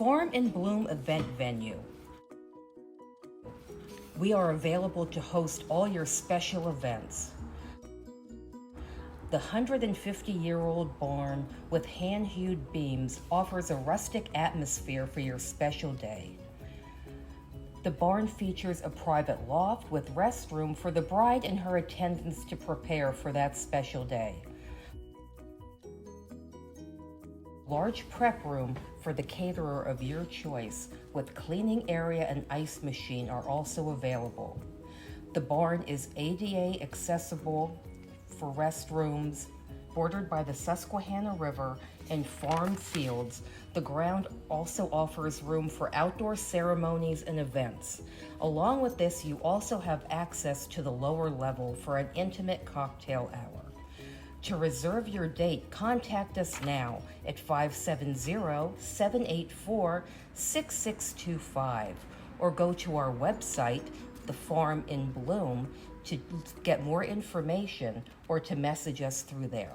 Farm in Bloom event venue. We are available to host all your special events. The 150-year-old barn with hand-hewed beams offers a rustic atmosphere for your special day. The barn features a private loft with restroom for the bride and her attendants to prepare for that special day. Large prep room for the caterer of your choice with cleaning area and ice machine are also available. The barn is ADA accessible for restrooms, bordered by the Susquehanna River and farm fields. The ground also offers room for outdoor ceremonies and events. Along with this, you also have access to the lower level for an intimate cocktail hour. To reserve your date, contact us now at 570-784-6625 or go to our website, The Farm in Bloom, to get more information or to message us through there.